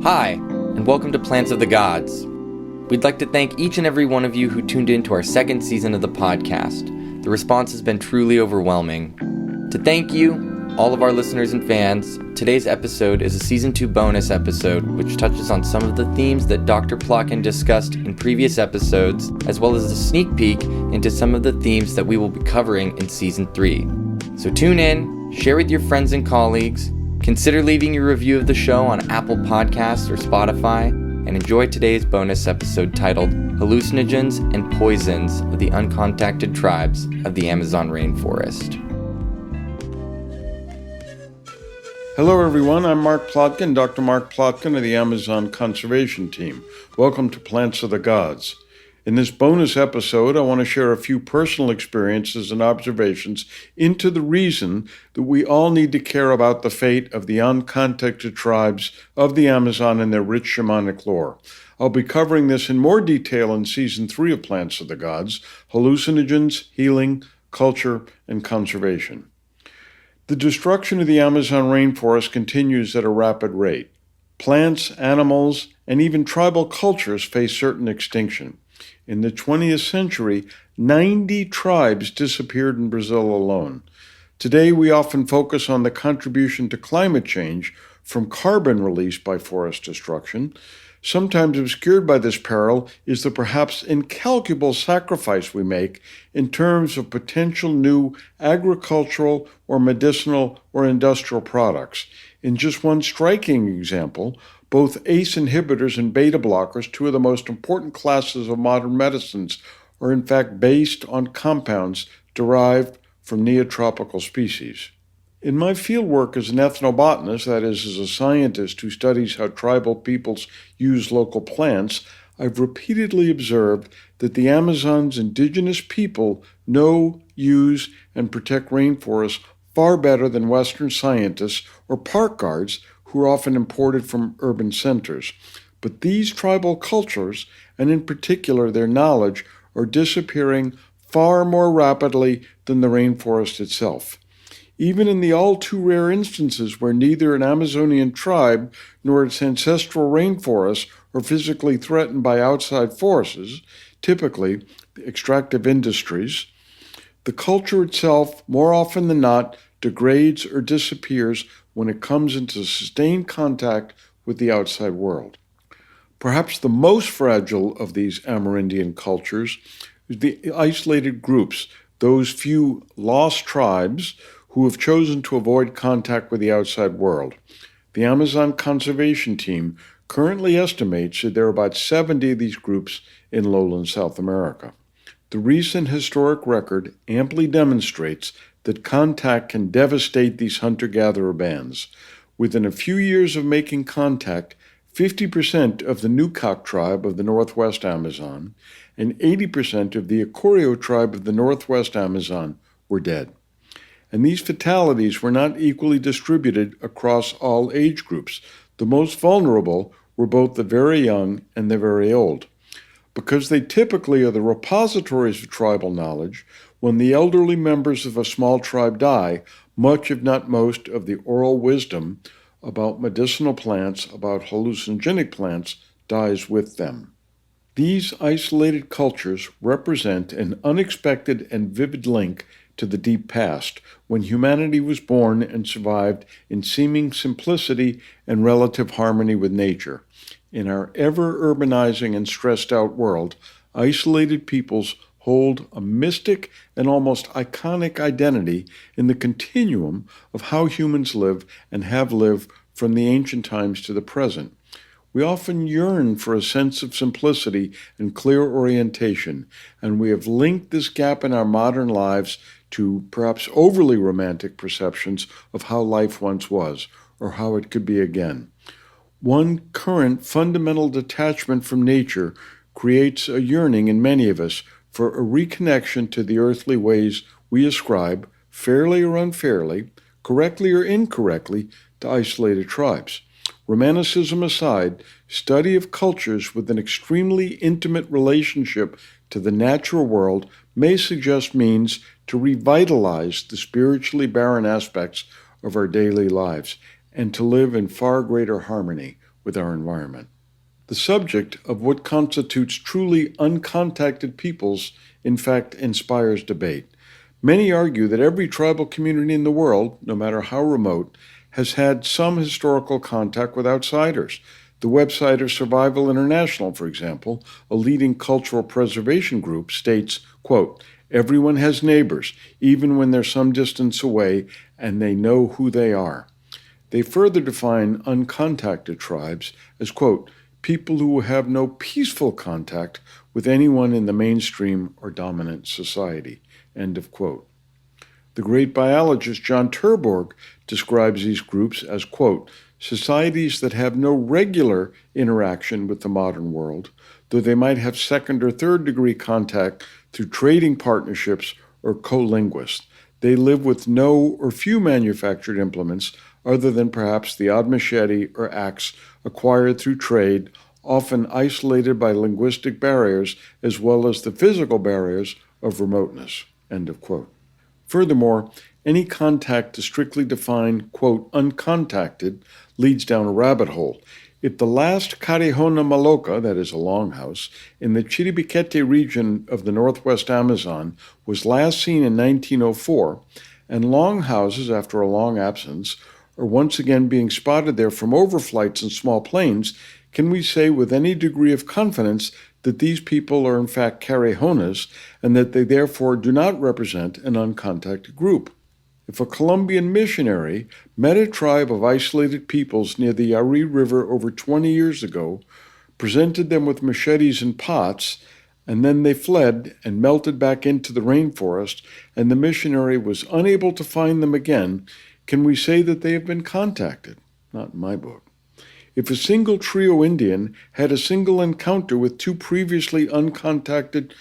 Hi, and welcome to Plants of the Gods. We'd like to thank each and every one of you who tuned in to our second season of the podcast. The response has been truly overwhelming. To thank you, all of our listeners and fans, today's episode is a Season 2 bonus episode which touches on some of the themes that Dr. Plotkin discussed in previous episodes, as well as a sneak peek into some of the themes that we will be covering in Season 3. So tune in, share with your friends and colleagues, consider leaving your review of the show on Apple Podcasts or Spotify, and enjoy today's bonus episode titled Hallucinogens and Poisons of the Uncontacted Tribes of the Amazon Rainforest. Hello everyone, I'm Mark Plotkin, Dr. Mark Plotkin of the Amazon Conservation Team. Welcome to Plants of the Gods. In this bonus episode, I want to share a few personal experiences and observations into the reason that we all need to care about the fate of the uncontacted tribes of the Amazon and their rich shamanic lore. I'll be covering this in more detail in Season 3 of Plants of the Gods, Hallucinogens, Healing, Culture, and Conservation. The destruction of the Amazon rainforest continues at a rapid rate. Plants, animals, and even tribal cultures face certain extinction. In the 20th century, 90 tribes disappeared in Brazil alone. Today, we often focus on the contribution to climate change from carbon released by forest destruction. Sometimes obscured by this peril is the perhaps incalculable sacrifice we make in terms of potential new agricultural or medicinal or industrial products. In just one striking example, both ACE inhibitors and beta blockers, two of the most important classes of modern medicines, are in fact based on compounds derived from neotropical species. In my fieldwork as an ethnobotanist, that is, as a scientist who studies how tribal peoples use local plants, I've repeatedly observed that the Amazon's indigenous people know, use, and protect rainforests far better than Western scientists or park guards who are often imported from urban centers. But these tribal cultures, and in particular their knowledge, are disappearing far more rapidly than the rainforest itself. Even in the all too rare instances where neither an Amazonian tribe nor its ancestral rainforests are physically threatened by outside forces, typically extractive industries, the culture itself, more often than not, degrades or disappears when it comes into sustained contact with the outside world. Perhaps the most fragile of these Amerindian cultures is the isolated groups, those few lost tribes who have chosen to avoid contact with the outside world. The Amazon Conservation Team currently estimates that there are about 70 of these groups in lowland South America. The recent historic record amply demonstrates that contact can devastate these hunter-gatherer bands. Within a few years of making contact, 50% of the Nucac tribe of the Northwest Amazon and 80% of the Acorio tribe of the Northwest Amazon were dead. And these fatalities were not equally distributed across all age groups. The most vulnerable were both the very young and the very old. Because they typically are the repositories of tribal knowledge, when the elderly members of a small tribe die, much, if not most, of the oral wisdom about medicinal plants, about hallucinogenic plants, dies with them. These isolated cultures represent an unexpected and vivid link to the deep past, when humanity was born and survived in seeming simplicity and relative harmony with nature. In our ever-urbanizing and stressed-out world, isolated peoples hold a mystic and almost iconic identity in the continuum of how humans live and have lived from the ancient times to the present. We often yearn for a sense of simplicity and clear orientation, and we have linked this gap in our modern lives to perhaps overly romantic perceptions of how life once was, or how it could be again. One current fundamental detachment from nature creates a yearning in many of us for a reconnection to the earthly ways we ascribe, fairly or unfairly, correctly or incorrectly, to isolated tribes. Romanticism aside, study of cultures with an extremely intimate relationship to the natural world may suggest means to revitalize the spiritually barren aspects of our daily lives and to live in far greater harmony with our environment. The subject of what constitutes truly uncontacted peoples, in fact, inspires debate. Many argue that every tribal community in the world, no matter how remote, has had some historical contact with outsiders. The website of Survival International, for example, a leading cultural preservation group, states, quote, "Everyone has neighbors, even when they're some distance away, and they know who they are." They further define uncontacted tribes as, quote, "people who have no peaceful contact with anyone in the mainstream or dominant society," end of quote. The great biologist John Terborg describes these groups as, quote, "societies that have no regular interaction with the modern world, though they might have second or third degree contact through trading partnerships or co-linguists. They live with no or few manufactured implements other than perhaps the odd machete or axe acquired through trade, often isolated by linguistic barriers as well as the physical barriers of remoteness," end of quote. Furthermore, any contact to strictly define, quote, uncontacted, leads down a rabbit hole. If the last Carihona Maloca, that is a longhouse, in the Chiribiquete region of the northwest Amazon was last seen in 1904, and longhouses, after a long absence, are once again being spotted there from overflights and small planes, can we say with any degree of confidence that these people are in fact Carihonas and that they therefore do not represent an uncontacted group? If a Colombian missionary met a tribe of isolated peoples near the Yari River over 20 years ago, presented them with machetes and pots, and then they fled and melted back into the rainforest, and the missionary was unable to find them again, can we say that they have been contacted? Not in my book. If a single trio Indian had a single encounter with two previously uncontacted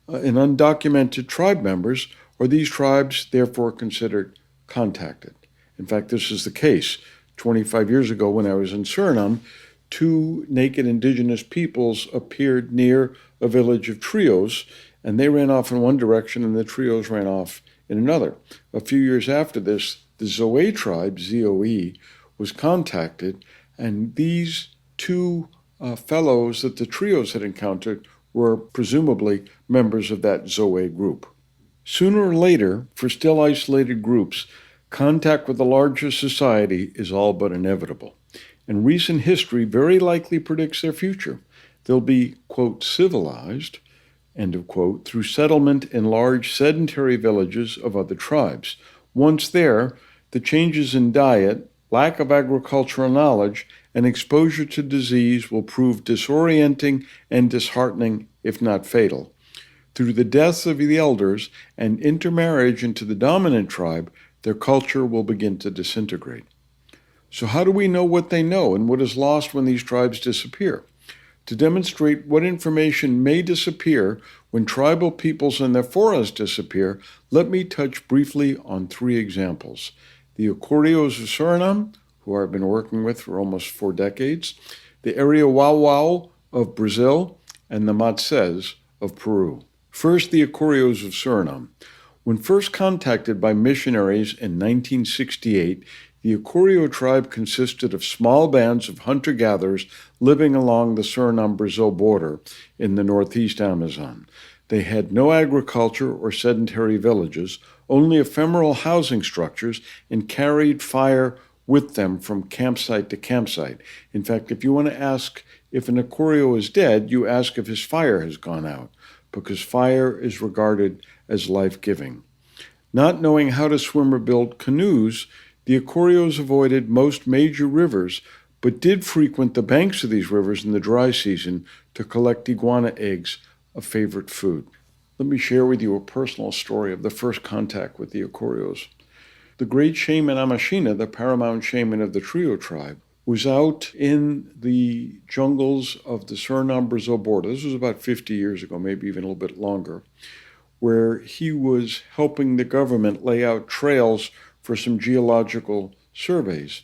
and undocumented tribe members, are these tribes therefore considered contacted? In fact, this is the case. 25 years ago when I was in Suriname, two naked indigenous peoples appeared near a village of trios, and they ran off in one direction and the trios ran off in another. A few years after this, the Zoe tribe, ZOE, was contacted, and these two fellows that the trios had encountered were presumably members of that Zoe group. Sooner or later, for still isolated groups, contact with a larger society is all but inevitable. And recent history very likely predicts their future. They'll be, quote, civilized, end of quote, through settlement in large sedentary villages of other tribes. Once there, the changes in diet, lack of agricultural knowledge, and exposure to disease will prove disorienting and disheartening, if not fatal. Through the deaths of the elders and intermarriage into the dominant tribe, their culture will begin to disintegrate. So how do we know what they know and what is lost when these tribes disappear? To demonstrate what information may disappear when tribal peoples and their forests disappear, let me touch briefly on three examples. The Acorios of Suriname, who I've been working with for almost 4 decades, the Ariawawao of Brazil, and the Matses of Peru. First, the Acorios of Suriname. When first contacted by missionaries in 1968, the Acorio tribe consisted of small bands of hunter-gatherers living along the Suriname-Brazil border in the northeast Amazon. They had no agriculture or sedentary villages, only ephemeral housing structures, and carried fire with them from campsite to campsite. In fact, if you want to ask if an Acorio is dead, you ask if his fire has gone out, because fire is regarded as life-giving. Not knowing how to swim or build canoes, the Acorios avoided most major rivers, but did frequent the banks of these rivers in the dry season to collect iguana eggs, a favorite food. Let me share with you a personal story of the first contact with the Acorios. The great shaman Amashina, the paramount shaman of the Trio tribe, was out in the jungles of the Suriname-Brazil border. This was about 50 years ago, maybe even a little bit longer, where he was helping the government lay out trails for some geological surveys.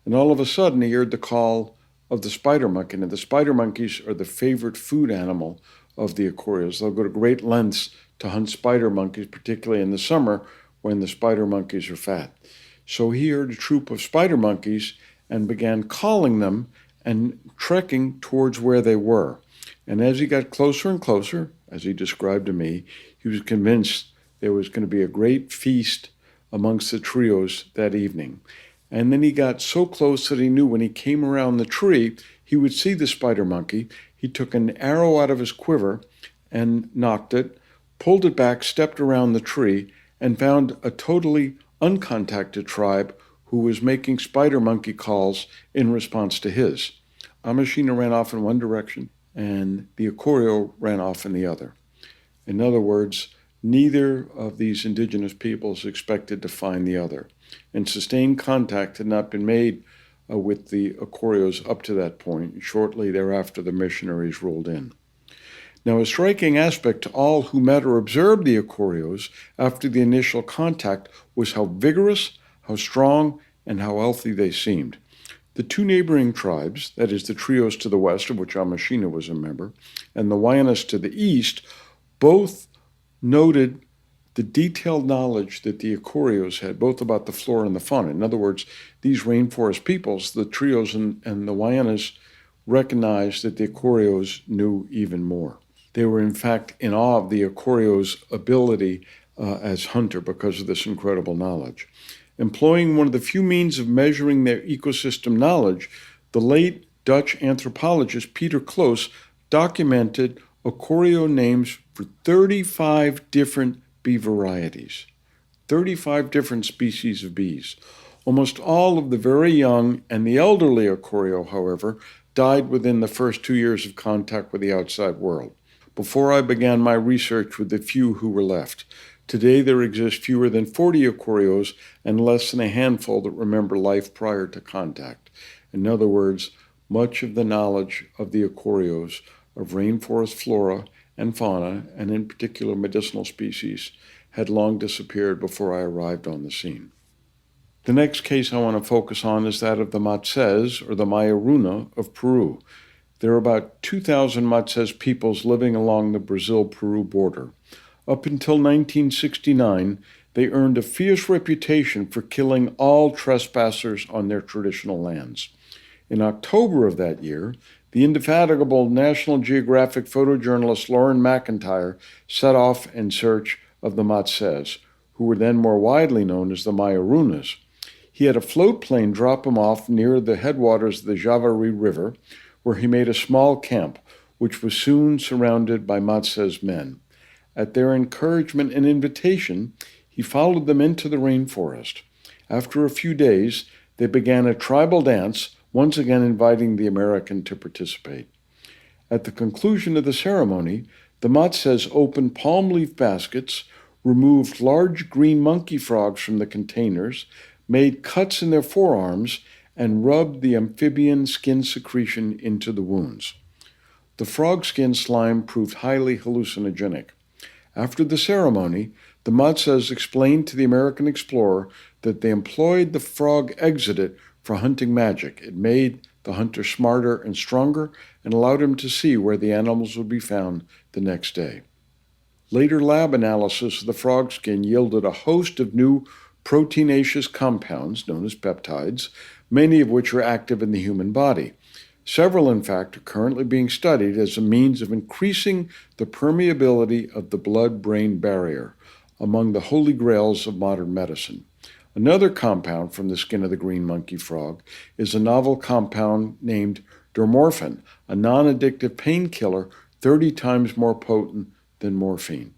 And all of a sudden, he heard the call of the spider monkey. And the spider monkeys are the favorite food animal of the Acorios. They'll go to great lengths to hunt spider monkeys, particularly in the summer when the spider monkeys are fat. So he heard a troop of spider monkeys and began calling them, and trekking towards where they were. And as he got closer and closer, as he described to me, he was convinced there was going to be a great feast amongst the trios that evening. And then he got so close that he knew when he came around the tree, he would see the spider monkey. He took an arrow out of his quiver and nocked it, pulled it back, stepped around the tree, and found a totally uncontacted tribe who was making spider monkey calls in response to his. Amashina ran off in one direction, and the Acorio ran off in the other. In other words, neither of these indigenous peoples expected to find the other, and sustained contact had not been made with the Acorios up to that point. Shortly thereafter, the missionaries rolled in. Now, a striking aspect to all who met or observed the Acorios after the initial contact was how vigorous, how strong, and how healthy they seemed. The two neighboring tribes, that is the trios to the west, of which Amashina was a member, and the Wayanas to the east, both noted the detailed knowledge that the Acorios had, both about the flora and the fauna. In other words, these rainforest peoples, the trios and the Wayanas, recognized that the Acorios knew even more. They were, in fact, in awe of the Acorios' ability as hunter because of this incredible knowledge. Employing one of the few means of measuring their ecosystem knowledge, the late Dutch anthropologist Peter Cloos documented Acorio names for 35 different bee varieties, 35 different species of bees. Almost all of the very young and the elderly Acorio, however, died within the first 2 years of contact with the outside world. Before I began my research with the few who were left, today there exist fewer than 40 Acorios and less than a handful that remember life prior to contact. In other words, much of the knowledge of the Acorios of rainforest flora and fauna, and in particular medicinal species, had long disappeared before I arrived on the scene. The next case I want to focus on is that of the Matzes, or the Mayaruna of Peru. There are about 2,000 Matzes peoples living along the Brazil-Peru border. Up until 1969, they earned a fierce reputation for killing all trespassers on their traditional lands. In October of that year, the indefatigable National Geographic photojournalist Lauren McIntyre set off in search of the Matzes, who were then more widely known as the Mayarunas. He had a float plane drop him off near the headwaters of the Javari River, where he made a small camp, which was soon surrounded by Matzes men. At their encouragement and invitation, he followed them into the rainforest. After a few days, they began a tribal dance, once again inviting the American to participate. At the conclusion of the ceremony, the Matzes opened palm leaf baskets, removed large green monkey frogs from the containers, made cuts in their forearms, and rubbed the amphibian skin secretion into the wounds. The frog skin slime proved highly hallucinogenic. After the ceremony, the Matzes explained to the American explorer that they employed the frog exudate for hunting magic. It made the hunter smarter and stronger and allowed him to see where the animals would be found the next day. Later lab analysis of the frog skin yielded a host of new proteinaceous compounds, known as peptides, many of which are active in the human body. Several, in fact, are currently being studied as a means of increasing the permeability of the blood-brain barrier, among the holy grails of modern medicine. Another compound from the skin of the green monkey frog is a novel compound named dermorphin, a non-addictive painkiller 30 times more potent than morphine.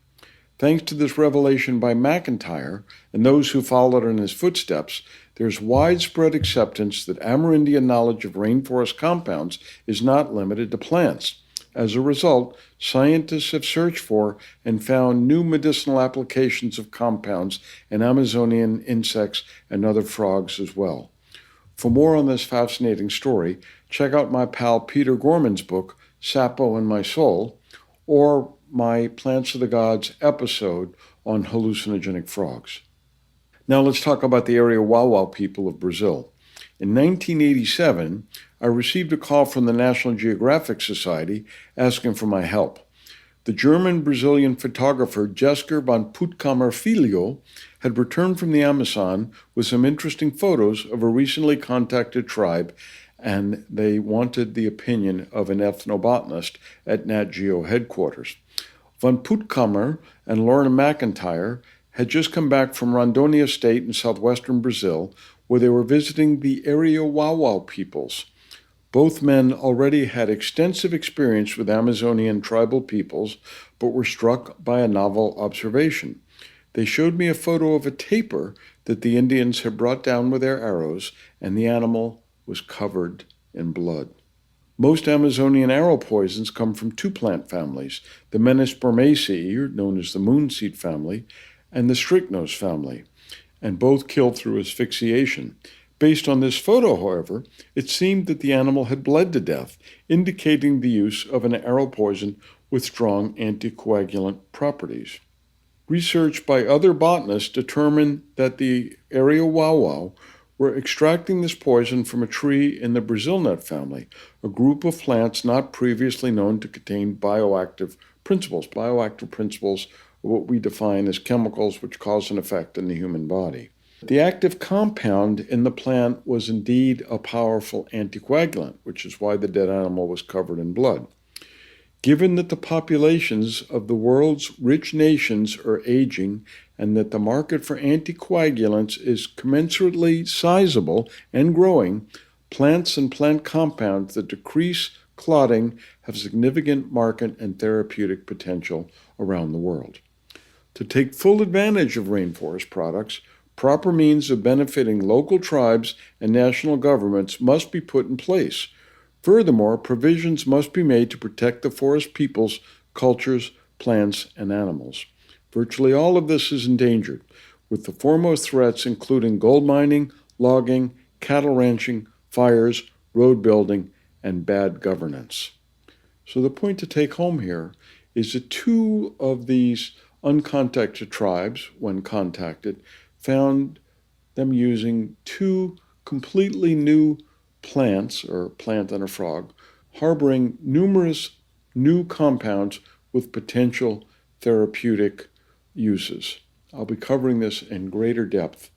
Thanks to this revelation by McIntyre and those who followed in his footsteps, there's widespread acceptance that Amerindian knowledge of rainforest compounds is not limited to plants. As a result, scientists have searched for and found new medicinal applications of compounds in Amazonian insects and other frogs as well. For more on this fascinating story, check out my pal Peter Gorman's book, Sapo and My Soul, or my Plants of the Gods episode on hallucinogenic frogs. Now let's talk about the Ariawau people of Brazil. In 1987, I received a call from the National Geographic Society asking for my help. The German-Brazilian photographer Jesker von Puttkamer Filho had returned from the Amazon with some interesting photos of a recently contacted tribe and they wanted the opinion of an ethnobotanist at Nat Geo headquarters. Van Puttkamer and Lorna McIntyre had just come back from Rondônia State in southwestern Brazil, where they were visiting the Ariowawau peoples. Both men already had extensive experience with Amazonian tribal peoples, but were struck by a novel observation. They showed me a photo of a tapir that the Indians had brought down with their arrows, and the animal was covered in blood. Most Amazonian arrow poisons come from two plant families, the Menispermaceae, known as the moonseed family, and the strychnos family, and both killed through asphyxiation. Based on this photo, however, it seemed that the animal had bled to death, indicating the use of an arrow poison with strong anticoagulant properties. Research by other botanists determined that the Ariowawau were extracting this poison from a tree in the Brazil nut family, a group of plants not previously known to contain bioactive principles. Bioactive principles are what we define as chemicals which cause an effect in the human body. The active compound in the plant was indeed a powerful anticoagulant, which is why the dead animal was covered in blood. Given that the populations of the world's rich nations are aging and that the market for anticoagulants is commensurately sizable and growing, plants and plant compounds that decrease clotting have significant market and therapeutic potential around the world. To take full advantage of rainforest products, proper means of benefiting local tribes and national governments must be put in place. Furthermore, provisions must be made to protect the forest peoples, cultures, plants, and animals. Virtually all of this is endangered, with the foremost threats including gold mining, logging, cattle ranching, fires, road building, and bad governance. So the point to take home here is that two of these uncontacted tribes, when contacted, found them using two completely new plants, or plant and a frog, harboring numerous new compounds with potential therapeutic uses. I'll be covering this in greater depth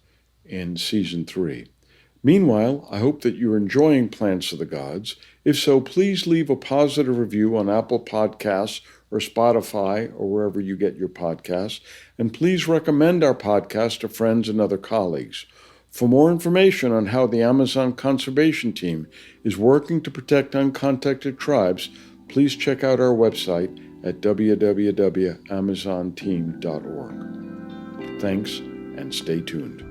in Season 3. Meanwhile, I hope that you're enjoying Plants of the Gods. If so, please leave a positive review on Apple Podcasts or Spotify or wherever you get your podcasts, and please recommend our podcast to friends and other colleagues. For more information on how the Amazon Conservation Team is working to protect uncontacted tribes, please check out our website at www.amazonteam.org. Thanks, and stay tuned.